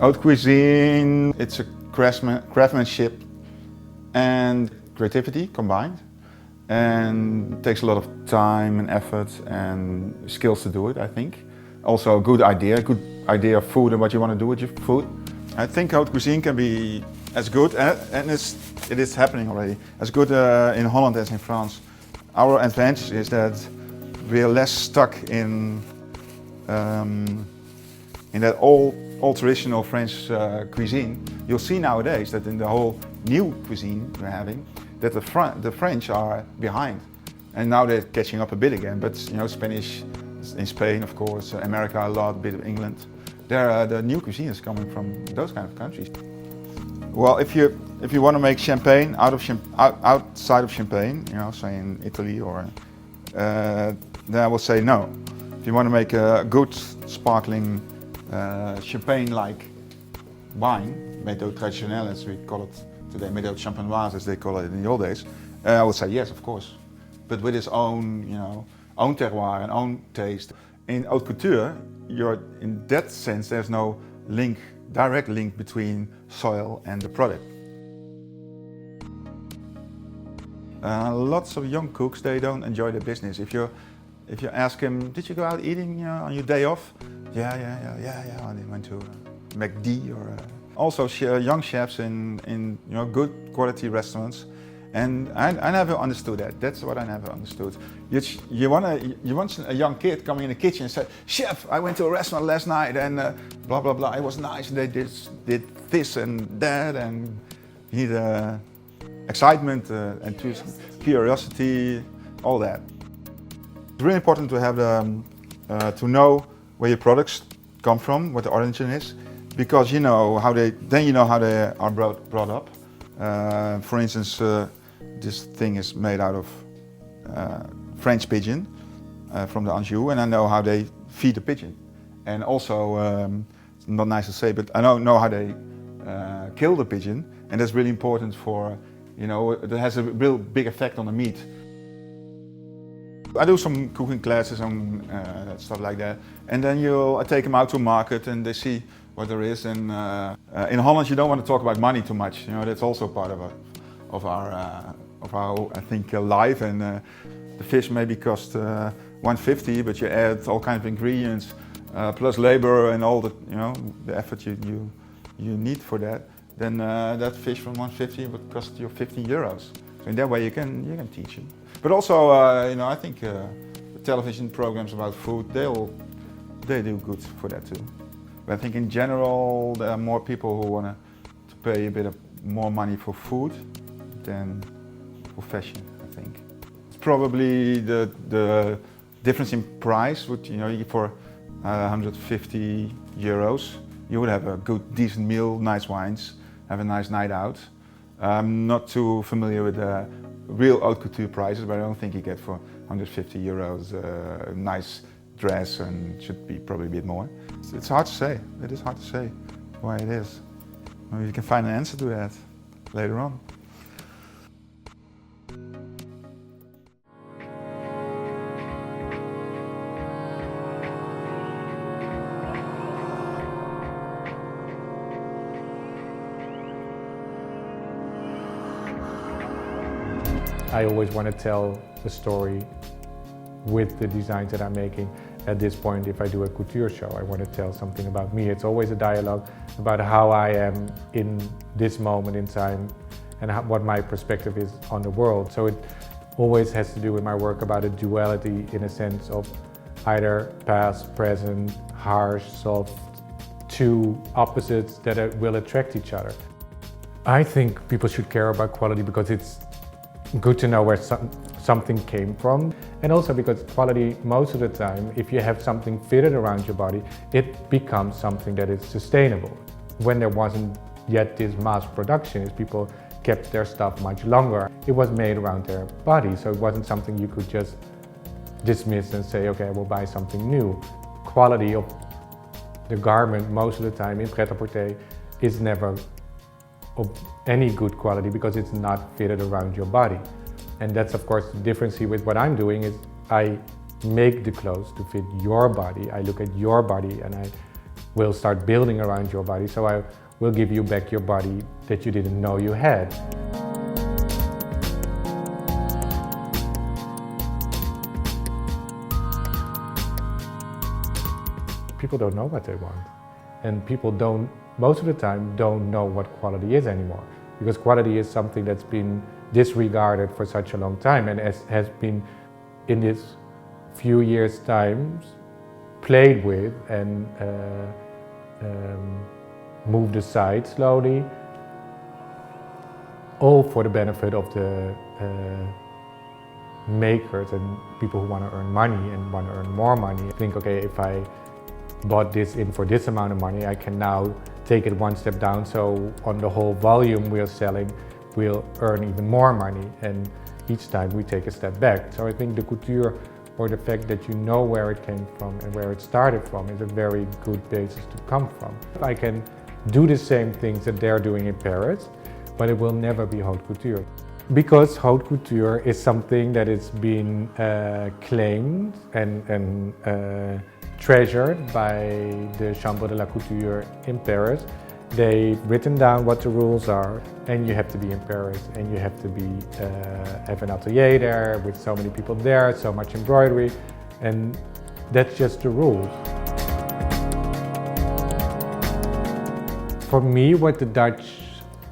Haute cuisine, it's a craftsmanship and creativity combined, and it takes a lot of time and effort and skills to do it, I think. Also a good idea of food and what you want to do with your food. I think haute cuisine can be as good, and it is happening already, as good in Holland as in France. Our advantage is that we are less stuck in that old traditional French cuisine. You'll see nowadays that in the whole new cuisine we're having, that the French are behind, and now they're catching up a bit again. But you know, Spanish in Spain, of course, America a lot, a bit of England. The new cuisine is coming from those kind of countries. Well, if you want to make champagne outside of Champagne, you know, say in Italy or, then I will say no. If you want to make a good sparkling champagne-like wine, méthode traditionnelle as we call it today, méthode champenoise as they call it in the old days, I would say yes, of course, but with its own, you know, own terroir and own taste. In haute couture, in that sense, there's no direct link between soil and the product. Lots of young cooks, they don't enjoy the business. If you ask them, did you go out eating on your day off? Yeah. I went to McD or. Also, young chefs in you know, good quality restaurants, and I never understood that. That's what I never understood. You want a young kid coming in the kitchen and say, "Chef, I went to a restaurant last night and blah blah blah. It was nice. And they did this and that, and you need excitement, enthusiasm, curiosity, all that." It's really important to have to know where your products come from, what the origin is, because you know how they are brought up. For instance, this thing is made out of French pigeon from the Anjou, and I know how they feed the pigeon. And also, it's not nice to say, but I know how they kill the pigeon, and that's really important for, you know, it has a real big effect on the meat. I do some cooking classes and stuff like that, and then I take them out to market and they see what there is. And in Holland, you don't want to talk about money too much. You know, that's also part of our I think life. And the fish maybe cost 150, but you add all kinds of ingredients plus labor and all the the effort you need for that. Then that fish from 150 would cost you 15 euros. So in that way, you can teach it. But also, I think television programs about food, they do good for that too. But I think in general, there are more people who want to pay a bit more money for food than for fashion, I think. It's probably the difference in price would, for 150 euros, you would have a good, decent meal, nice wines, have a nice night out. I'm not too familiar with the real haute couture prices, but I don't think you get for 150 euros a nice dress, and should be probably a bit more. It's hard to say. It is hard to say why it is. Maybe you can find an answer to that later on. I always want to tell the story with the designs that I'm making. At this point, if I do a couture show, I want to tell something about me. It's always a dialogue about how I am in this moment in time and what my perspective is on the world. So it always has to do with my work about a duality, in a sense of either past, present, harsh, soft, two opposites that will attract each other. I think people should care about quality because it's good to know where something came from, and also because quality, most of the time, if you have something fitted around your body, it becomes something that is sustainable. When there wasn't yet this mass production, people kept their stuff much longer. It was made around their body, so it wasn't something you could just dismiss and say, okay, I will buy something new. Quality of the garment, most of the time in pret-à-porter, is never of any good quality because it's not fitted around your body. And that's of course the difference here with what I'm doing is I make the clothes to fit your body. I look at your body and I will start building around your body. So I will give you back your body that you didn't know you had. People don't know what they want. And people don't, most of the time, don't know what quality is anymore. Because quality is something that's been disregarded for such a long time and has been, in this few years' time, played with and moved aside slowly, all for the benefit of the makers and people who want to earn money and want to earn more money. Think, okay, if I bought this in for this amount of money, I can now take it one step down, so on the whole volume we're selling, we'll earn even more money, and each time we take a step back. So I think the couture, or the fact that you know where it came from and where it started from, is a very good basis to come from. I can do the same things that they're doing in Paris, but it will never be haute couture. Because haute couture is something that is being claimed and treasured by the Chambre de la Couture in Paris. They've written down what the rules are, and you have to be in Paris, and you have to be have an atelier there with so many people there, so much embroidery, and that's just the rules. For me, what the Dutch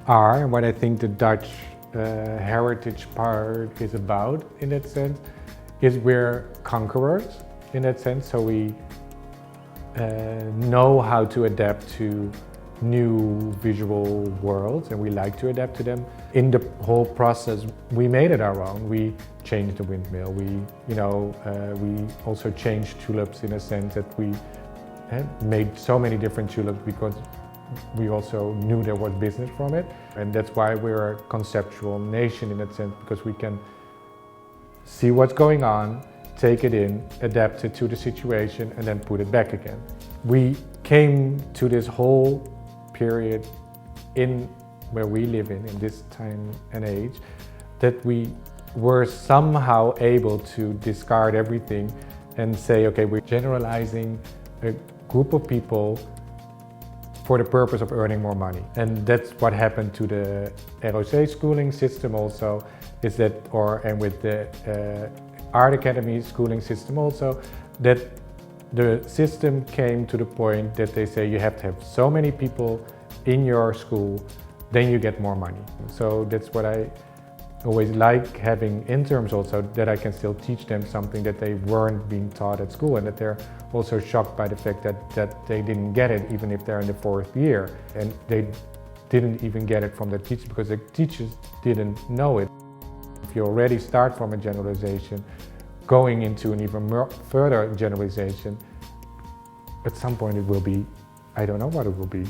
are, and what I think the Dutch heritage part is about, in that sense, is we're conquerors, in that sense. So we know how to adapt to new visual worlds, and we like to adapt to them. In the whole process, we made it our own. We changed the windmill. We also changed tulips, in a sense that we made so many different tulips because we also knew there was business from it. And that's why we're a conceptual nation, in that sense, because we can see what's going on, take it in, adapt it to the situation, and then put it back again. We came to this whole period in where we live in this time and age, that we were somehow able to discard everything and say, okay, we're generalizing a group of people for the purpose of earning more money. And that's what happened to the ROC schooling system also, is that, and with the Art Academy schooling system also, that the system came to the point that they say you have to have so many people in your school, then you get more money. So that's what I always like having interns also, that I can still teach them something that they weren't being taught at school, and that they're also shocked by the fact that they didn't get it even if they're in the 4th year. And they didn't even get it from the teachers because the teachers didn't know it. If you already start from a generalization, going into an even more further generalization, at some point it will be, I don't know what it will be.